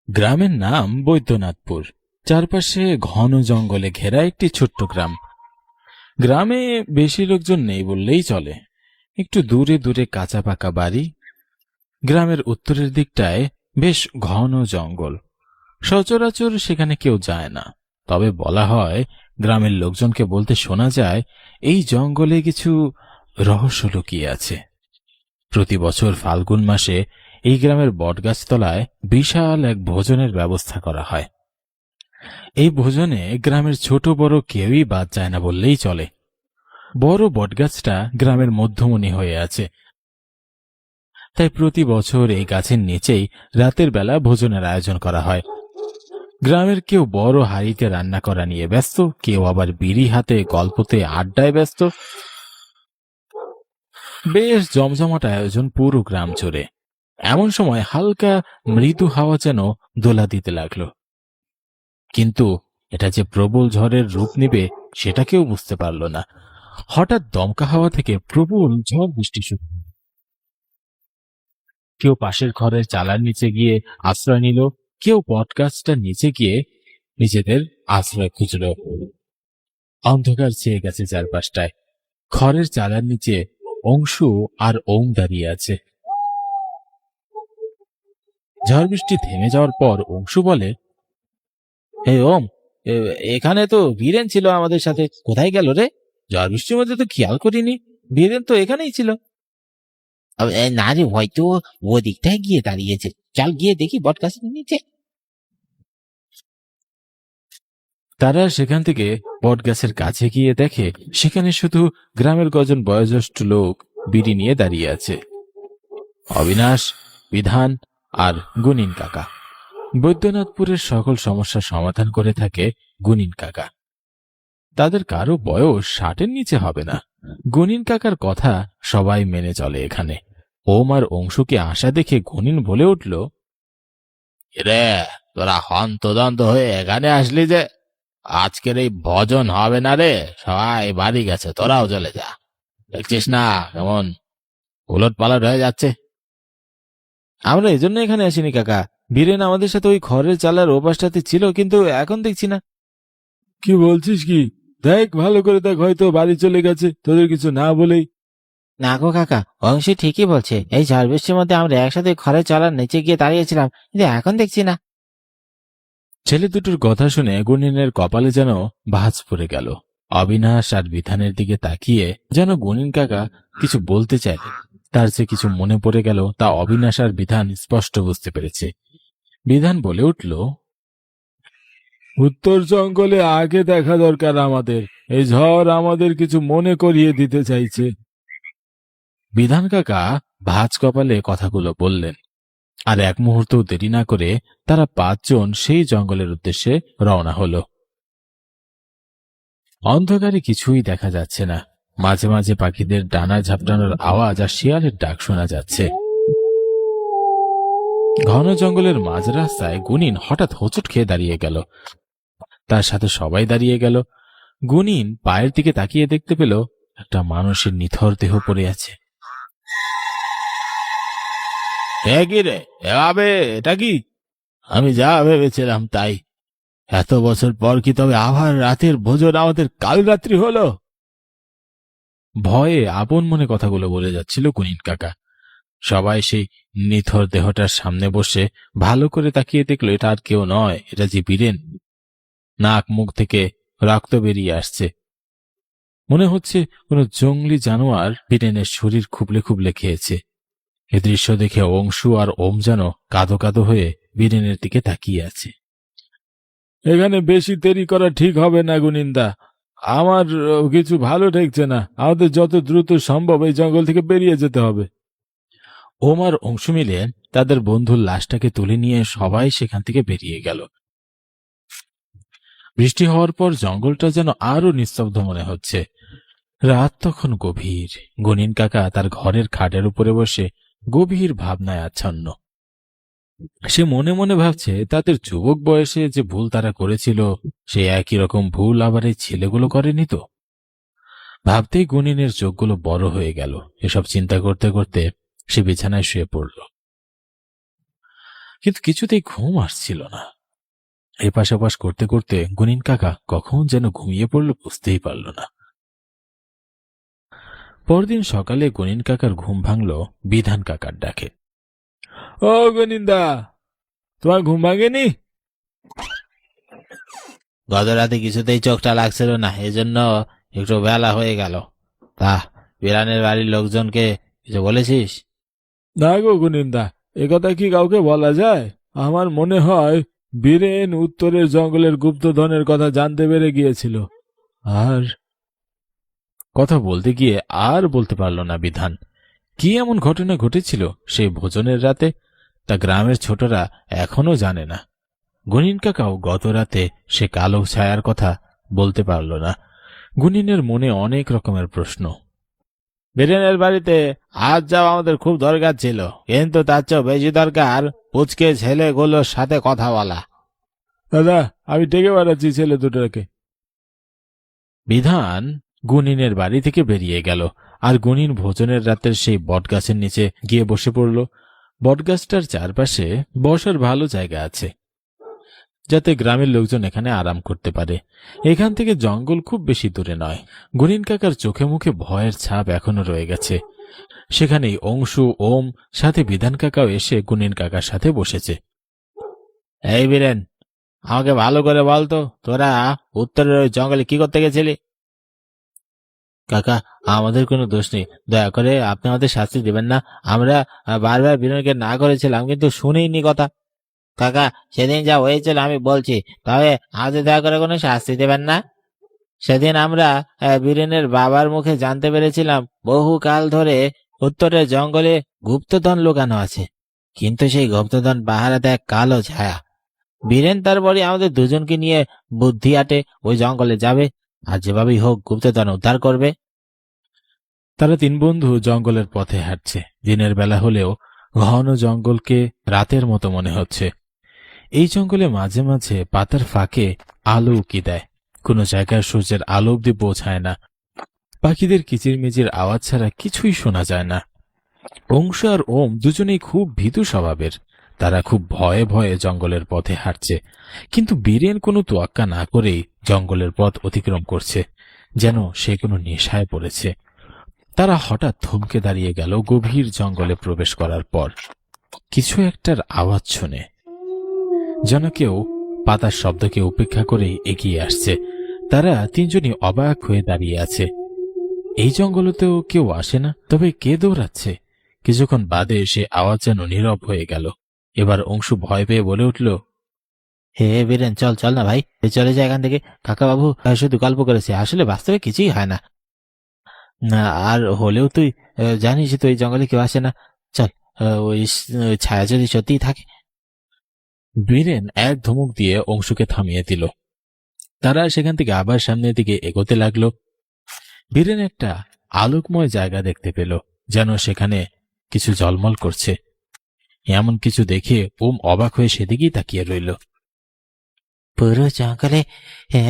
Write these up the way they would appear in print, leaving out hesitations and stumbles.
গ্রামের নাম বৈদ্যনাথপুর। চারপাশে ঘন জঙ্গলে ঘেরা একটি ছোট্ট গ্রাম। গ্রামে বেশি লোকজন নেই বললেই চলে। একটু দূরে দূরে কাঁচা পাকা বাড়ি। গ্রামের উত্তরের দিকটায় বেশ ঘন জঙ্গল। সচরাচর সেখানে কেউ যায় না, তবে বলা হয়, গ্রামের লোকজনকে বলতে শোনা যায়, এই জঙ্গলে কিছু রহস্য লুকিয়ে আছে। প্রতি বছর ফাল্গুন মাসে এই গ্রামের বটগাছতলায় বিশাল এক ভোজনের ব্যবস্থা করা হয়। এই ভোজনে গ্রামের ছোট বড় কেউই বাদ যায় না বললেই চলে। বড় বটগাছটা গ্রামের মধ্যমণি হয়ে আছে, তাই প্রতি বছর এই গাছের নিচেই রাতের বেলা ভোজনের আয়োজন করা হয়। গ্রামের কেউ বড় হাঁড়িতে রান্না করা নিয়ে ব্যস্ত, কেউ আবার বিড়ি হাতে গল্পতে আড্ডায় ব্যস্ত। বেশ জমজমাট আয়োজন পুরো গ্রাম জুড়ে। এমন সময় হালকা মৃদু হাওয়া যেন দোলা দিতে লাগলো, কিন্তু এটা যে প্রবল ঝড়ের রূপ নিবে সেটা কেউ বুঝতে পারল না। হঠাৎ দমকা হাওয়া থেকে প্রবল ঝড় বৃষ্টি শুরু হলো। কেউ পাশের ঘরের চালার নিচে গিয়ে আশ্রয় নিল, কেউ বটগাছটার নিচে গিয়ে নিজেদের আশ্রয় খুঁজল। অন্ধকার ছেয়ে গেছে চারপাশটায়। খড়ের চালার নিচে অংশু আর ওম দাঁড়িয়ে আছে। ঝড় বৃষ্টি থেমে যাওয়ার পর অংশু বলে, হে ওম, এখানে তো বীরেন ছিল আমাদের সাথে, কোথায় গেল রে? ঝড় বৃষ্টির মধ্যে তো খেয়াল করিনি, বীরেন তো এখানেই ছিল। না রে, হয়তো ও দিকটায় গিয়ে দাঁড়িয়েছে। চল গিয়ে দেখি বট গাছের নিচে। তারা সেখান থেকে বটগাছের কাছে গিয়ে দেখে সেখানে শুধু গ্রামের কজন বয়োজ্যেষ্ঠ লোক বিড়ি নিয়ে দাঁড়িয়ে আছে। অবিনাশ, বিধান আর গুনিন কাকা। বৈদ্যনাথপুরের সকল সমস্যার সমাধান করে থাকে গুনিন কাকা। তাদের কারো বয়স 60-এর নিচে হবে না। গুনিন কাকার কথা সবাই মেনে চলে এখানে। ওম আর অংশুকে আসা দেখে গুনিন বলে উঠল, রে, তোরা হন্তদন্ত হয়ে এখানে আসলি যে? আজকের এই ভজন হবে না রে, সবাই বাড়ি গেছে, তোরাও চলে যা। দেখছিস না কেমন উলট পালট হয়ে যাচ্ছে? আমরা এজন্য এখানে আসিনি কাকা। বীরেন আমাদের সাথে ওই খড়ের চালার ওপাশটাতে ছিল, কিন্তু এখন দেখছি না। কি বলছিস কি? দেখ, ভালো করে দেখ, হয়তো বাড়ি চলে গেছে তোদের কিছু না বলেই। না গো কাকা, অংশী ঠিকই বলছে। এই ঝড় বৃষ্টির মধ্যে আমরা একসাথে ঘরে চালার নিচে গিয়ে দাঁড়িয়েছিলাম, কিন্তু এখন দেখছি না। ছেলে দুটোর কথা শুনে গুনিনের কপালে যেন ভাঁজ পড়ে গেল। অবিনাশ আর বিধানের দিকে তাকিয়ে যেন গুনিন কাকা কিছু বলতে চাইলেন, তার যে কিছু মনে পড়ে গেল তা অবিনাশ আর বিধান স্পষ্ট বুঝতে পেরেছে। বিধান বলে উঠল, উত্তর জঙ্গলে আগে দেখা দরকার আমাদের। এই ঝড় আমাদের কিছু মনে করিয়ে দিতে চাইছে। বিধান কাকা ভাঁজ কপালে কথাগুলো বললেন, আর এক মুহূর্ত দেরি না করে তারা 5 জন সেই জঙ্গলের উদ্দেশ্যে রওনা হলো। অন্ধকারে কিছুই দেখা যাচ্ছে না। মাঝে মাঝে পাখিদের ডানা ঝাপটানোর আওয়াজ আর শিয়ালের ডাক শোনা যাচ্ছে। ঘন জঙ্গলের মাঝ রাস্তায় গুনিন হঠাৎ হোঁচট খেয়ে দাঁড়িয়ে গেল। তার সাথে সবাই দাঁড়িয়ে গেল। গুনিন পায়ের দিকে তাকিয়ে দেখতে পেল একটা মানুষের নিথর দেহ পড়ে আছে। কি রে, এভাবে এটা কি? আমি যা ভেবেছিলাম তাই। এত বছর পর কি তবে আবার রাতের ভোজন আমাদের কাল রাত্রি হলো? ভয়ে আপন মনে কথাগুলো বলে যাচ্ছিল গুনিন কাকা। সবাই সেই নিথর দেহটার সামনে বসে ভালো করে তাকিয়ে দেখলো এটা আর কেউ নয়, এটা যে বীরেন। নাক মুখ থেকে রক্ত বেরিয়ে আসছে। মনে হচ্ছে কোনো জঙ্গলি জানোয়ার বীরেনের শরীর খুবলে খুবলে খেয়েছে। এ দৃশ্য দেখে অংশু আর ওম যেন কাঁদো কাঁদো হয়ে বীরেনের দিকে তাকিয়ে আছে। এখানে বেশি দেরি করা ঠিক হবে না গুনিন্দা। আমার কিছু ভালো ঠেকছে না। আমাদের যত দ্রুত সম্ভব এই জঙ্গল থেকে বেরিয়ে যেতে হবে। ওম আর অংশু মিলে তাদের বন্ধুর লাশটাকে তুলে নিয়ে সবাই সেখান থেকে বেরিয়ে গেল। বৃষ্টি হওয়ার পর জঙ্গলটা যেন আরো নিস্তব্ধ মনে হচ্ছে। রাত তখন গভীর। গুনিন কাকা তার ঘরের খাটের উপরে বসে গভীর ভাবনায় আচ্ছন্ন। সে মনে মনে ভাবছে তাদের যুবক বয়সে যে ভুল তারা করেছিল, সে একই রকম ভুল আবার এই ছেলেগুলো করেনি তো। ভাবতেই গুনিনের চোখগুলো বড় হয়ে গেল। এসব চিন্তা করতে করতে সে বিছানায় শুয়ে পড়ল। কিন্তু কিছুতেই ঘুম আসছিল না। এপাশ ওপাশ করতে করতে গুনিন কাকা কখন যেন ঘুমিয়ে পড়ল বুঝতেই পারল না। পরদিন সকালে গুনিন কাকার ঘুম ভাঙল বিধান কাকার ডাকে। ও গুনিন্দা, তোমার ঘুম ভাঙেনি? গত রাতে কিছুতেই চোখটা লাগছিল না, এজন্য একটু বেলা হয়ে গেল। তা বিরানের বাড়ির লোকজনকে কিছু বলেছিস? না গো গুনিন্দা, একথা কি কাউকে বলা যায়? আমার মনে হয় বীরেন উত্তরের জঙ্গলের গুপ্তধনের কথা জানতে পেরে গিয়েছিল। আর কথা বলতে গিয়ে আর বলতে পারল না বিধান। কি এমন ঘটনা ঘটেছিল সেই ভোজনের রাতে তা গ্রামের ছোটরা এখনো জানে না। গুনিন কাকাও গত রাতে সে কালো ছায়ার কথা বলতে পারল না। গুনিনের মনে অনেক রকমের প্রশ্ন। বীরেনের বাড়িতে আজ যাওয়া আমাদের খুব দরকার ছিল, কিন্তু তার চেয়েও বেশি দরকার পুচকে ছেলেগুলোর সাথে কথা বলা। দাদা, আমি ডেকে বেড়াচ্ছি ছেলে দুটোকে। বিধান গুনিনের বাড়ি থেকে বেরিয়ে গেল, আর গুনিন ভোজনের রাতের সেই বটগাছের নিচে গিয়ে বসে পড়ল। বটগাছটার চারপাশে বসার ভালো জায়গা আছে, যাতে গ্রামের লোকজন এখানে আরাম করতে পারে। এখান থেকে জঙ্গল খুব বেশি দূরে নয়। গুনিন কাকার চোখে মুখে ভয়ের ছাপ এখনো রয়ে গেছে। সেখানেই অংশু, ওম সাথে বিধান কাকাও এসে গুনিন কাকার সাথে বসেছে। এই বীরেন, আমাকে ভালো করে বলতো, তোরা উত্তরের ওই জঙ্গলে কি করতে গেছিলি? কাকা, আমাদের কোনো দোষ নেই, দয়া করে আপনি আমাদের শাস্তি দিবেন না। আমরা বারবার বিনয়কে না করেছিলাম, কিন্তু শুনেইনি কথা। কাকা, সেদিন যা হয়েছিল আমি বলছি, তবে আমাদের দয়া করে কোনো শাস্তি দেবেন না। সেদিন আমরা বীরেনের বাবার মুখে জানতে পেরেছিলাম বহুকাল ধরে উত্তরের জঙ্গলে গুপ্তধন লুকানো আছে, কিন্তু সেই গুপ্তধন পাহারা দেয় কালো ছায়া। বীরেন তারপরে আমাদের দুজনকে নিয়ে বুদ্ধি আটে ওই জঙ্গলে যাবে, আর যেভাবেই হোক গুপ্তধন উদ্ধার করবে। তারা তিন বন্ধু জঙ্গলের পথে হাঁটছে। দিনের বেলা হলেও ঘন জঙ্গলকে রাতের মতো মনে হচ্ছে। এই জঙ্গলে মাঝে মাঝে পাতার ফাঁকে আলো উকি দেয়, কোনো জায়গায় সূর্যের আলো অব্দি পৌঁছায় না। পাখিদের কিচিরমিচির আওয়াজ ছাড়া কিছুই শোনা যায় না। অংশ আর ওম দুজনেই খুব ভীতু স্বভাবের। তারা খুব ভয়ে ভয়ে জঙ্গলের পথে হাঁটছে, কিন্তু বীরেন কোনো তোয়াক্কা না করেই জঙ্গলের পথ অতিক্রম করছে, যেন সে কোনো নেশায় পড়েছে। তারা হঠাৎ থমকে দাঁড়িয়ে গেল গভীর জঙ্গলে প্রবেশ করার পর। কিছু একটার আওয়াজ শুনে যেন কেউ পাতার শব্দকে উপেক্ষা করে এগিয়ে আসছে। তারা তিনজনই অবাক হয়ে দাঁড়িয়ে আছে। এই জঙ্গলেতেও কেউ আসে না, তবে কে দৌড়াচ্ছে? কিছুক্ষণ বাদে সে আওয়াজ যেন নীরব হয়ে গেল। এবার অংশু ভয় পেয়ে বলে উঠল, হে বীরেন, চল চল না ভাই, চলে যায় এখান থেকে। কাকা বাবু শুধু গল্প করেছে, আসলে বাস্তবে কিছুই হয় না। আর হলেও তুই জানিস তো এই জঙ্গলে কেউ আসে না। চল, ওই ছায়া যদি সত্যিই থাকে। বীরেন এক ধমক দিয়ে অংশুকে থামিয়ে দিল। তারা সেখান থেকে আবার সামনের দিকে এগোতে লাগলো। বীরেন একটা আলোকময় জায়গা দেখতে পেল, যেন সেখানে কিছু ঝলমল করছে। এমন কিছু দেখে ওম অবাক হয়ে সেদিকেই তাকিয়ে রইল। পুরো জঙ্গলে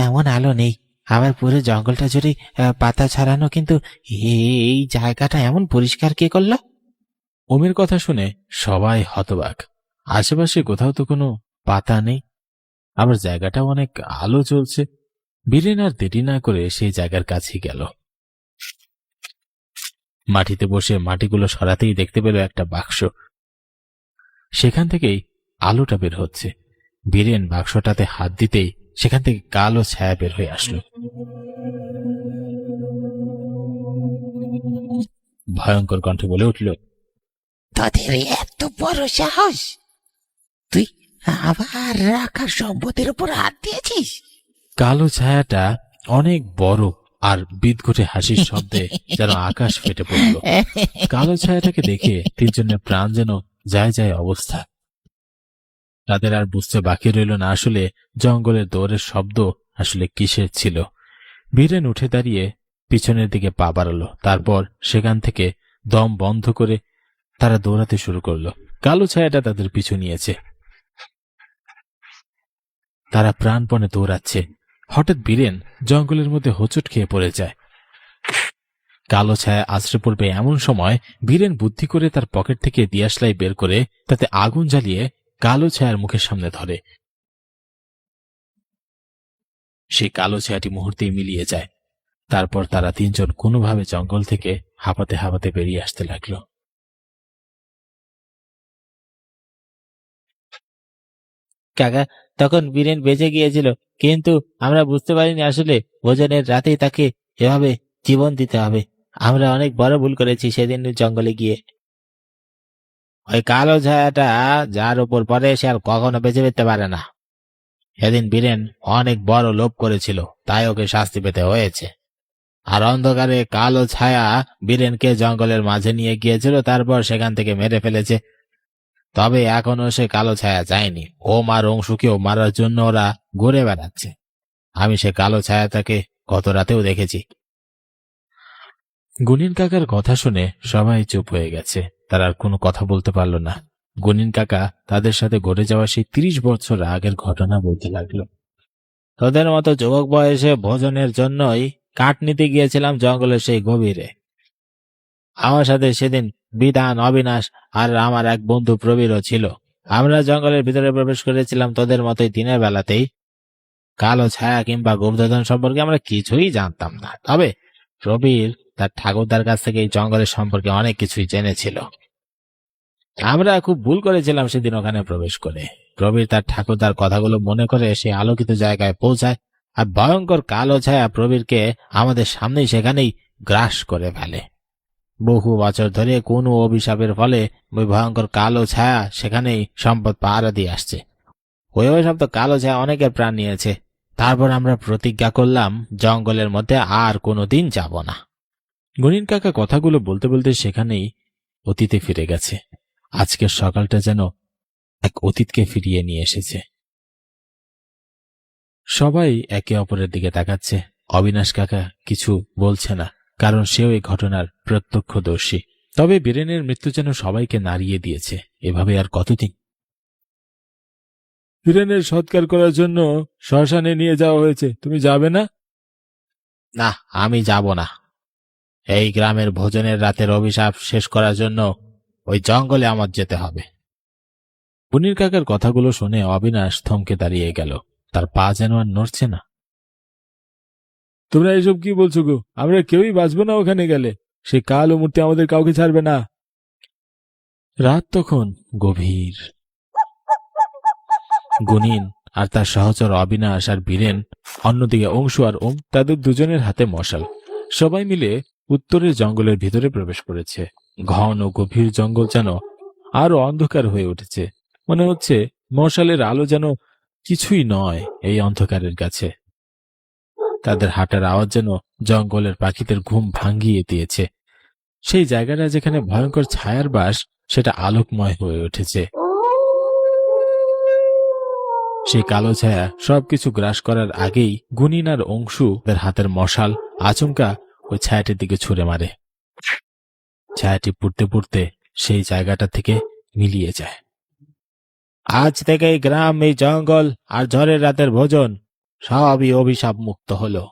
এমন আলো নেই, আবার পুরো জঙ্গলটা জুড়ে পাতা ছাড়ানো, কিন্তু এই জায়গাটা এমন পরিষ্কার কে করলো? ওমের কথা শুনে সবাই হতবাক। আশেপাশে কোথাও তো কোনো পাতা নেই, আবার জায়গাটাও অনেক আলো জ্বলছে। বীরেন আর দেরি না করে সেই জায়গার কাছে গেল। মাটিতে বসে মাটিগুলো সরাতেই দেখতে পেল একটা বাক্স। সেখান থেকেই আলোটা বের হচ্ছে। বীরেন বাক্সটাতে হাত দিতেই সেখান থেকে কালো ছায়া বের হয়ে আসলো। ভয়ঙ্কর কণ্ঠে বলে উঠল, তোদের এত বড় সাহস, তুই আবার রাখার সম্পদের উপর হাত দিয়েছিস? কালো ছায়াটা অনেক বড় আর বিদঘুটে হাসির শব্দে যেন আকাশ ফেটে পড়ল। কালো ছায়াটাকে দেখে তিনজনের প্রাণ যেন যায় যায় অবস্থা। তাদের আর বুঝতে বাকি রইল না আসলে জঙ্গলের দৌড়ের শব্দ আসলে কিসের ছিল। বীরেন উঠে দাঁড়িয়ে পিছনের দিকে পা বাড়ালো, তারপর সেখান থেকে দম বন্ধ করে তারা দৌড়াতে শুরু করলো। কালো ছায়াটা তাদের পিছু নিয়েছে। তারা প্রাণপণে দৌড়াচ্ছে। হঠাৎ বীরেন জঙ্গলের মধ্যে হোঁচট খেয়ে পড়ে যায়। কালো ছায়া আছড়ে পড়বে এমন সময় বীরেন বুদ্ধি করে তার পকেট থেকে দিয়াশলাই বের করে তাতে আগুন জ্বালিয়ে কালো ছায়ার মুখের সামনে ধরে। সেই কালো ছায়াটি মুহূর্তেই মিলিয়ে যায়। তারপর তারা তিনজন কোনোভাবে জঙ্গল থেকে হাঁপাতে হাঁপাতে বেরিয়ে আসতে লাগলো। কাকা, তখন বীরেন বেঁচে গিয়েছিল, কিন্তু আমরা বুঝতে পারিনি আসলে ভোজনের রাতেই তাকে এভাবে জীবন দিতে হবে। আমরা অনেক বড় ভুল করেছি সেদিন জঙ্গলে গিয়ে। ওই কালো ছায়াটা যার উপর পড়ে সে আর কখনো বেঁচে পেতে পারে না। সেদিন বীরেন অনেক বড় লোভ করেছিল, তাই ওকে শাস্তি পেতে হয়েছে। আর অন্ধকারে কালো ছায়া বীরেনকে জঙ্গলের মাঝে নিয়ে গিয়েছিল, তারপর সেখান থেকে মেরে ফেলেছে। তবে এখনো সে কালো ছায়া যায়নি। ও মার অংশুকেও মারার জন্য ওরা ঘুরে বেড়াচ্ছে। আমি সে কালো ছায়াটাকে গত রাতেও দেখেছি। গুনিন কাকার কথা শুনে সবাই চুপ হয়ে গেছে। তারা আর কোনো কথা বলতে পারল না। গুনিন কাকা তাদের সাথে ঘটে যাওয়া সেই 30 বছর আগের ঘটনা বলতে লাগলো। তোদের মতো যুবক বয়সে ভোজনের জন্যই কাঠ নিতে গিয়েছিলাম জঙ্গলের সেই গভীরে। আমার সাথে সেদিন বিধান, অবিনাশ আর আমার এক বন্ধু প্রবীরও ছিল। আমরা জঙ্গলের ভিতরে প্রবেশ করেছিলাম তোদের মতোই দিনের বেলাতেই। কালো ছায়া কিংবা গুপ্তধন সম্পর্কে আমরা কিছুই জানতাম না। তবে প্রবীর তার ঠাকুরদার কাছ থেকে এই জঙ্গলের সম্পর্কে অনেক কিছুই জেনেছিল। আমরা খুব ভুল করেছিলাম সেদিন ওখানে প্রবেশ করে। প্রবীর তার ঠাকুরদার কথাগুলো মনে করে সে আলোকিত জায়গায় পৌঁছায়, আর ভয়ঙ্কর কালো ছায়া প্রবীরকে আমাদের সামনেই সেখানেই গ্রাস করে ফেলে। বহু বছর ধরে কোনো অভিশাপের ফলে ওই ভয়ঙ্কর কালো ছায়া সেখানেই সম্পদ পাহারা দিয়ে আসছে। ওই অভিশপ্ত কালো ছায়া অনেকের প্রাণ নিয়েছে। তারপর আমরা প্রতিজ্ঞা করলাম জঙ্গলের মধ্যে আর কোনোদিন যাব না। গুনিন কাকা কথাগুলো বলতে বলতে সেখানেই অতীতে ফিরে গেছে। আজকের সকালটা যেন এক অতীতকে ফিরিয়ে নিয়ে এসেছে। সবাই একে অপরের দিকে তাকাচ্ছে। অবিনাশ কাকা কিছু বলছে না, কারণ সেও এই ঘটনার প্রত্যক্ষদর্শী। তবে বীরেনের মৃত্যু যেন সবাইকে নাড়িয়ে দিয়েছে। এভাবে আর কতদিন? বীরেনের সৎকার করার জন্য শ্মশানে নিয়ে যাওয়া হয়েছে, তুমি যাবে না? না, আমি যাব না। এই গ্রামের ভোজনের রাতের অভিশাপ শেষ করার জন্য ওই জঙ্গলে আমার যেতে হবে। গুনির কাকার কথাগুলো শুনে অবিনাশ থমকে দাঁড়িয়ে গেল। তার পা যেন আর নড়ছে না। তোমরা এসব কি বলছো গো? আমরা কেউই বাঁচবো না ওখানে গেলে। সে কালো মূর্তি আমাদের কাউকে ছাড়বে না। রাত তখন গভীর। গুনিন আর তার সহচর অবিনাশ আর বীরেন, অন্যদিকে অংশু আর ওম, তাদের দুজনের হাতে মশাল। সবাই মিলে উত্তরের জঙ্গলের ভিতরে প্রবেশ করেছে। ঘন ও গভীর জঙ্গল যেন আরো অন্ধকার হয়ে উঠেছে। মনে হচ্ছে মশালের আলো যেন কিছুই নয় এই অন্ধকারের কাছে। তাদের হাঁটার আওয়াজ যেন জঙ্গলের পাখিদের ঘুম ভাঙিয়ে দিয়েছে। সেই জায়গাটা যেখানে ভয়ঙ্কর ছায়ার বাস, সেটা আলোকময় হয়ে উঠেছে। সেই কালো ছায়া সবকিছু গ্রাস করার আগেই গুনিন আর অংশু তাদের হাতের মশাল আচমকা ওই ছায়াটির দিকে ছুঁড়ে মারে। ছায়াটি পুড়তে পুড়তে সেই জায়গাটা থেকে মিলিয়ে যায়। আজ থেকে এই গ্রাম, এই জঙ্গল আর ঝড়ের রাতের ভোজন সবই অভিশাপ মুক্ত হলো।